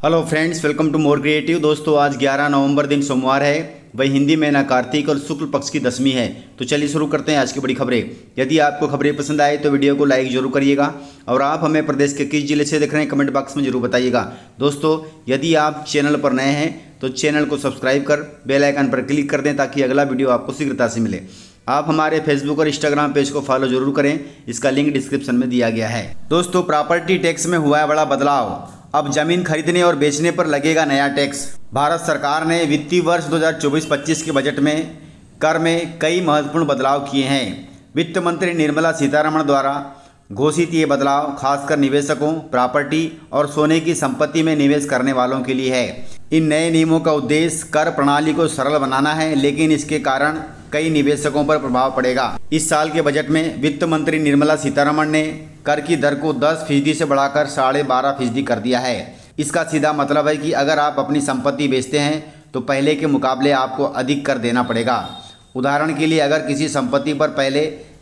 Hello friends, welcome to more creative. दोस्तों, आज 11 नवंबर दिन सोमवार है। वही हिंदी महीना कार्तिक और शुक्ल पक्ष की दशमी है। तो चलिए शुरू करते हैं आज की बड़ी खबरें। यदि आपको खबरें पसंद आए तो वीडियो को लाइक जरूर करिएगा और आप हमें प्रदेश के किस जिले से देख रहे हैं कमेंट बॉक्स में जरूर बताइएगा। दोस्तों, यदि आप चैनल पर नए हैं तो चैनल को सब्सक्राइब कर बेल आइकन पर क्लिक कर दें ताकि अगला वीडियो आपको शीघ्रता से मिले। आप हमारे फेसबुक और इंस्टाग्राम पेज को फॉलो जरूर करें, इसका लिंक डिस्क्रिप्शन में दिया गया है। दोस्तों, प्रॉपर्टी टैक्स में हुआ है बड़ा बदलाव। अब जमीन खरीदने और बेचने पर लगेगा नया टैक्स। भारत सरकार ने वित्तीय वर्ष 2024-25 के बजट में कर में कई महत्वपूर्ण बदलाव किए हैं। वित्त मंत्री निर्मला सीतारमण द्वारा घोषित ये बदलाव खासकर निवेशकों, प्रॉपर्टी और सोने की संपत्ति में निवेश करने वालों के लिए है। इन नए नियमों का उद्देश्य कर प्रणाली को सरल बनाना है, लेकिन इसके कारण कई निवेशकों पर प्रभाव पड़ेगा। इस साल के बजट में वित्त मंत्री निर्मला सीतारमण ने कर की दर को 10% से बढ़ाकर 12.5% कर दिया है। इसका सीधा मतलब है कि अगर आप अपनी संपत्ति बेचते हैं तो पहले के मुकाबले आपको अधिक कर देना पड़ेगा। उदाहरण के लिए, अगर किसी संपत्ति पर पहले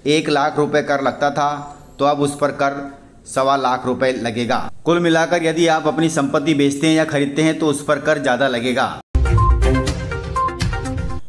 1 लाख रुपए कर लगता था तो अब उस पर कर 1.25 लाख रुपए लगेगा। कुल मिलाकर यदि आप अपनी संपत्ति बेचते हैं या खरीदते हैं तो उस पर कर ज़्यादा लगेगा।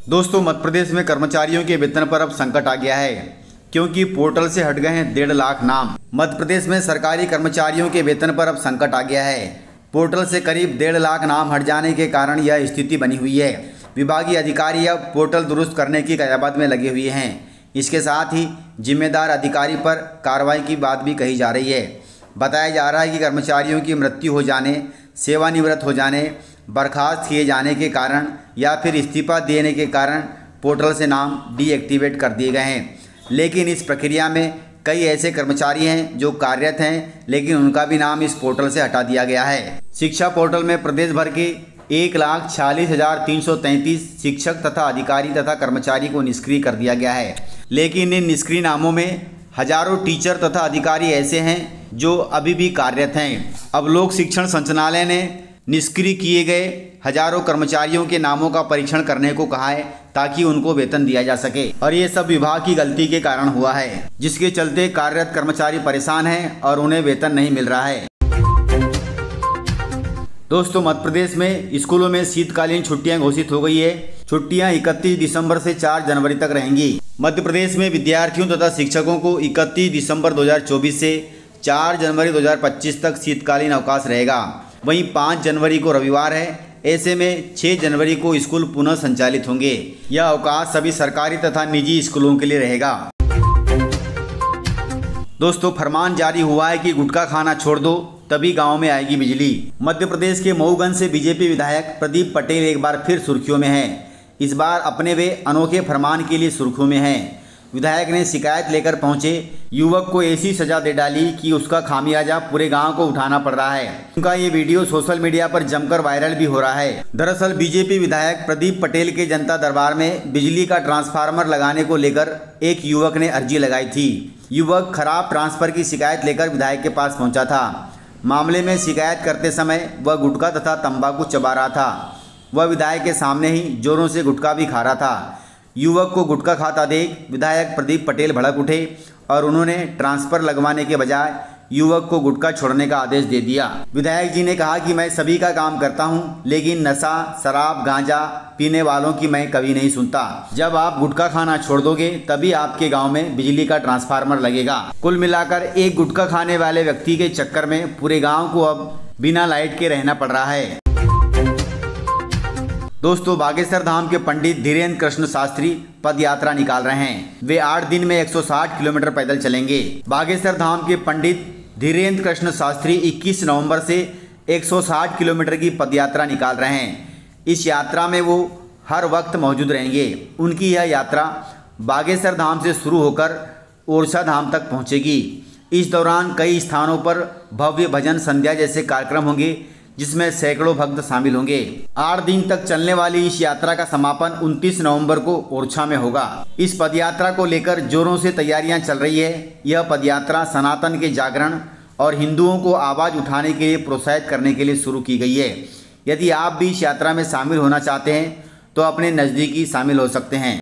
दोस्तों, मध्य प्रदेश में कर्मचारियों के वेतन पर अब संकट आ गया है क्योंकि पोर्टल से हट गए हैं 1.5 लाख नाम। मध्य प्रदेश में सरकारी कर्मचारियों के वेतन पर अब संकट आ गया है। पोर्टल से करीब 1.5 लाख नाम हट जाने के कारण यह स्थिति बनी हुई है। विभागीय अधिकारी अब पोर्टल दुरुस्त करने की कयामत में लगे हुए हैं। इसके साथ ही जिम्मेदार अधिकारी पर कार्रवाई की बात भी कही जा रही है। बताया जा रहा है कि कर्मचारियों की मृत्यु हो जाने, सेवानिवृत्त हो जाने, बर्खास्त किए जाने के कारण या फिर इस्तीफा देने के कारण पोर्टल से नाम डीएक्टिवेट कर दिए गए हैं। लेकिन इस प्रक्रिया में कई ऐसे कर्मचारी हैं जो कार्यरत हैं, लेकिन उनका भी नाम इस पोर्टल से हटा दिया गया है। शिक्षा पोर्टल में प्रदेश भर के 1,46,333 शिक्षक तथा अधिकारी तथा कर्मचारी को निष्क्रिय कर दिया गया है। लेकिन इन निष्क्रिय नामों में हजारों टीचर तथा अधिकारी ऐसे हैं जो अभी भी कार्यरत हैं। अब लोक शिक्षण संचालनालय ने निष्क्रिय किए गए हजारों कर्मचारियों के नामों का परीक्षण करने को कहा है ताकि उनको वेतन दिया जा सके। और ये सब विभाग की गलती के कारण हुआ है, जिसके चलते कार्यरत कर्मचारी परेशान हैं और उन्हें वेतन नहीं मिल रहा है। दोस्तों, मध्य प्रदेश में स्कूलों में शीतकालीन छुट्टियां घोषित हो गई है। छुट्टियां 31 दिसंबर से 4 जनवरी तक रहेंगी। मध्य प्रदेश में विद्यार्थियों तथा शिक्षकों को 31 दिसंबर 2024 से 4 जनवरी 2025 तक शीतकालीन अवकाश रहेगा। वहीं 5 जनवरी को रविवार है। ऐसे में 6 जनवरी को स्कूल पुनः संचालित होंगे। यह अवकाश सभी सरकारी तथा निजी स्कूलों के लिए रहेगा। दोस्तों, फरमान जारी हुआ है कि गुटखा खाना छोड़ दो तभी गांव में आएगी बिजली। मध्य प्रदेश के मऊगंज से बीजेपी विधायक प्रदीप पटेल एक बार फिर सुर्खियों में हैं। इस बार अपने वे अनोखे फरमान के लिए सुर्खियों में हैं। विधायक ने शिकायत लेकर पहुंचे युवक को ऐसी सजा दे डाली कि उसका खामियाजा पूरे गांव को उठाना पड़ रहा है। उनका ये वीडियो सोशल मीडिया पर जमकर वायरल भी हो रहा है। दरअसल बीजेपी विधायक प्रदीप पटेल के जनता दरबार में बिजली का ट्रांसफार्मर लगाने को लेकर एक युवक ने अर्जी लगाई थी। युवक खराब ट्रांसफर की शिकायत लेकर विधायक के पास पहुंचा था। मामले में शिकायत करते समय वह गुटखा तथा तंबाकू चबा रहा था। वह विधायक के सामने ही जोरों से गुटखा भी खा रहा था। युवक को गुटखा खाता देख विधायक प्रदीप पटेल भड़क उठे और उन्होंने ट्रांसफर लगवाने के बजाय युवक को गुटखा छोड़ने का आदेश दे दिया। विधायक जी ने कहा कि मैं सभी का काम करता हूं, लेकिन नशा, शराब, गांजा पीने वालों की मैं कभी नहीं सुनता। जब आप गुटखा खाना छोड़ दोगे तभी आपके गांव में बिजली का ट्रांसफार्मर लगेगा। कुल मिलाकर एक गुटखा खाने वाले व्यक्ति के चक्कर में पूरे गाँव को अब बिना लाइट के रहना पड़ रहा है। दोस्तों, बागेश्वर धाम के पंडित धीरेन्द्र कृष्ण शास्त्री पद यात्रा निकाल रहे हैं। वे 8 दिन में 160 किलोमीटर पैदल चलेंगे। बागेश्वर धाम के पंडित धीरेन्द्र कृष्ण शास्त्री 21 नवंबर से 160 किलोमीटर की पद यात्रा निकाल रहे हैं। इस यात्रा में वो हर वक्त मौजूद रहेंगे। उनकी यह यात्रा बागेश्वर धाम से शुरू होकर ओरछा धाम तक पहुंचेगी। इस दौरान कई स्थानों पर भव्य भजन संध्या जैसे कार्यक्रम होंगे जिसमें सैकड़ों भक्त शामिल होंगे। 8 दिन तक चलने वाली इस यात्रा का समापन 29 नवंबर को ओरछा में होगा। इस पदयात्रा को लेकर जोरों से तैयारियां चल रही है। यह पदयात्रा सनातन के जागरण और हिंदुओं को आवाज उठाने के लिए प्रोत्साहित करने के लिए शुरू की गई है। यदि आप भी इस यात्रा में शामिल होना चाहते हैं तो अपने नज़दीकी शामिल हो सकते हैं।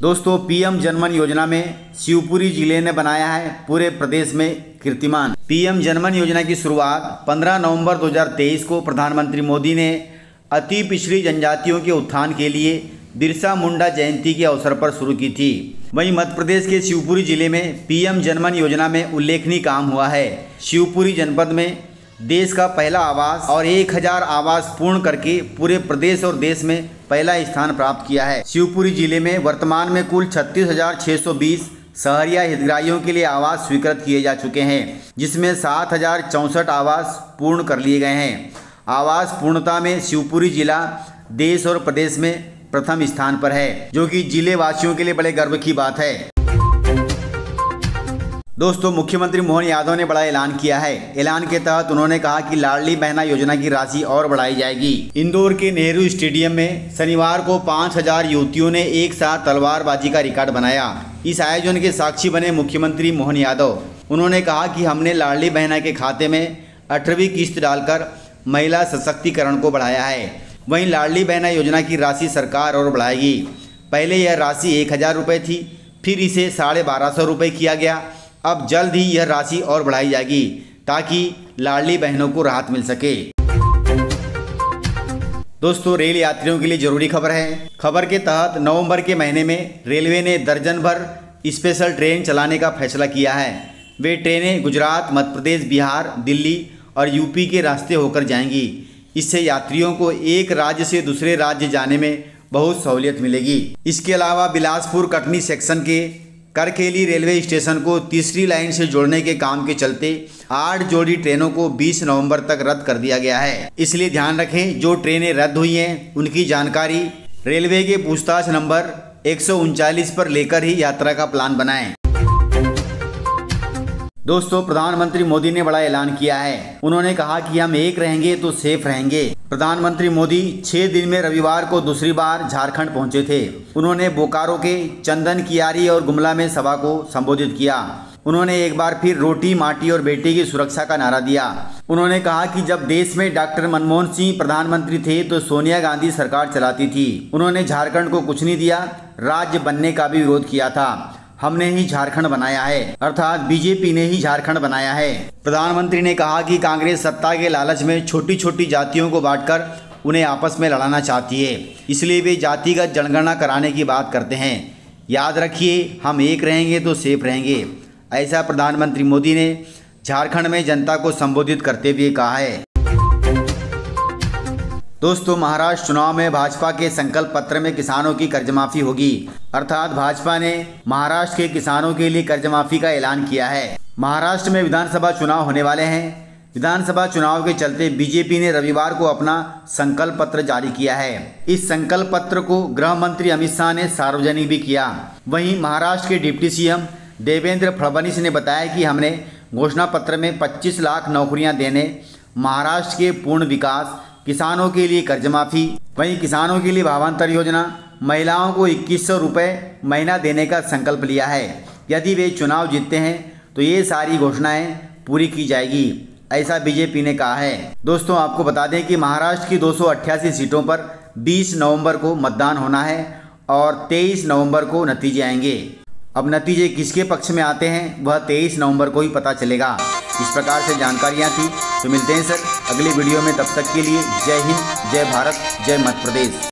दोस्तों पीएम जनमन योजना में शिवपुरी जिले ने बनाया है पूरे प्रदेश में कीर्तिमान। पीएम जनमन योजना की शुरुआत 15 नवंबर 2023 को प्रधानमंत्री मोदी ने अति पिछड़ी जनजातियों के उत्थान के लिए बिरसा मुंडा जयंती के अवसर पर शुरू की थी। वहीं मध्य प्रदेश के शिवपुरी जिले में पीएम जनमन योजना में उल्लेखनीय काम हुआ है। शिवपुरी जनपद में देश का पहला आवास और 1000 आवास पूर्ण करके पूरे प्रदेश और देश में पहला स्थान प्राप्त किया है। शिवपुरी जिले में वर्तमान में कुल 36,620 शहरिया हितग्राहियों के लिए आवास स्वीकृत किए जा चुके हैं, जिसमें 7,064 आवास पूर्ण कर लिए गए हैं। आवास पूर्णता में शिवपुरी जिला देश और प्रदेश में प्रथम स्थान पर है, जो कि जिले वासियों के लिए बड़े गर्व की बात है। दोस्तों मुख्यमंत्री मोहन यादव ने बड़ा ऐलान किया है। ऐलान के तहत उन्होंने कहा कि लाडली बहना योजना की राशि और बढ़ाई जाएगी। इंदौर के नेहरू स्टेडियम में शनिवार को 5,000 युवतियों ने एक साथ तलवारबाजी का रिकॉर्ड बनाया। इस आयोजन के साक्षी बने मुख्यमंत्री मोहन यादव। उन्होंने कहा कि हमने लाडली बहना के खाते में 18वीं किस्त डालकर महिला सशक्तिकरण को बढ़ाया है। वहीं लाडली बहना योजना की राशि सरकार और बढ़ाएगी। पहले यह राशि 1,000 रुपये थी, फिर इसे 1,250 रुपये किया गया। अब जल्द ही यह राशि और बढ़ाई जाएगी ताकि लाडली बहनों को राहत मिल सके। दोस्तों रेल यात्रियों के लिए जरूरी खबर है। खबर के तहत नवंबर के महीने में रेलवे ने दर्जन भर स्पेशल ट्रेन चलाने का फैसला किया है। वे ट्रेनें गुजरात, मध्य प्रदेश, बिहार, दिल्ली और यूपी के रास्ते होकर जाएंगी। इससे यात्रियों को एक राज्य से दूसरे राज्य जाने में बहुत सहूलियत मिलेगी। इसके अलावा बिलासपुर कटनी सेक्शन के करकेली रेलवे स्टेशन को तीसरी लाइन से जोड़ने के काम के चलते 8 जोड़ी ट्रेनों को 20 नवंबर तक रद्द कर दिया गया है। इसलिए ध्यान रखें, जो ट्रेनें रद्द हुई हैं उनकी जानकारी रेलवे के पूछताछ नंबर 139 पर लेकर ही यात्रा का प्लान बनाएं। दोस्तों प्रधानमंत्री मोदी ने बड़ा ऐलान किया है। उन्होंने कहा कि हम एक रहेंगे तो सेफ रहेंगे। प्रधानमंत्री मोदी 6 दिन में रविवार को दूसरी बार झारखंड पहुंचे थे। उन्होंने बोकारो के चंदन कियारी और गुमला में सभा को संबोधित किया। उन्होंने एक बार फिर रोटी, माटी और बेटी की सुरक्षा का नारा दिया। उन्होंने कहा कि जब देश में डॉक्टर मनमोहन सिंह प्रधानमंत्री थे तो सोनिया गांधी सरकार चलाती थी। उन्होंने झारखंड को कुछ नहीं दिया, राज्य बनने का भी विरोध किया था। हमने ही झारखंड बनाया है, अर्थात बीजेपी ने ही झारखंड बनाया है। प्रधानमंत्री ने कहा कि कांग्रेस सत्ता के लालच में छोटी छोटी जातियों को बांटकर उन्हें आपस में लड़ाना चाहती है, इसलिए वे जातिगत जनगणना कराने की बात करते हैं। याद रखिए, हम एक रहेंगे तो सेफ रहेंगे, ऐसा प्रधानमंत्री मोदी ने झारखंड में जनता को संबोधित करते हुए कहा है। दोस्तों महाराष्ट्र चुनाव में भाजपा के संकल्प पत्र में किसानों की कर्जमाफी होगी, अर्थात भाजपा ने महाराष्ट्र के किसानों के लिए कर्जमाफी का ऐलान किया है। महाराष्ट्र में विधानसभा चुनाव होने वाले हैं। विधानसभा चुनाव के चलते बीजेपी ने रविवार को अपना संकल्प पत्र जारी किया है। इस संकल्प पत्र को गृह मंत्री अमित शाह ने सार्वजनिक भी किया। वहीं महाराष्ट्र के डिप्टी सीएम देवेंद्र फडणवीस ने बताया कि हमने घोषणा पत्र में 25 लाख नौकरियां देने, महाराष्ट्र के पूर्ण विकास, किसानों के लिए कर्जमाफी, वहीं किसानों के लिए भावांतर योजना, महिलाओं को 2100 रुपये महीना देने का संकल्प लिया है। यदि वे चुनाव जीतते हैं तो ये सारी घोषणाएं पूरी की जाएगी, ऐसा बीजेपी ने कहा है। दोस्तों आपको बता दें कि महाराष्ट्र की 288 सीटों पर 20 नवंबर को मतदान होना है और 23 नवंबर को नतीजे आएंगे। अब नतीजे किसके पक्ष में आते हैं वह 23 नवंबर को ही पता चलेगा। इस प्रकार से जानकारियाँ थी। तो मिलते हैं सर अगले वीडियो में, तब तक के लिए जय हिंद, जय भारत, जय मध्य प्रदेश।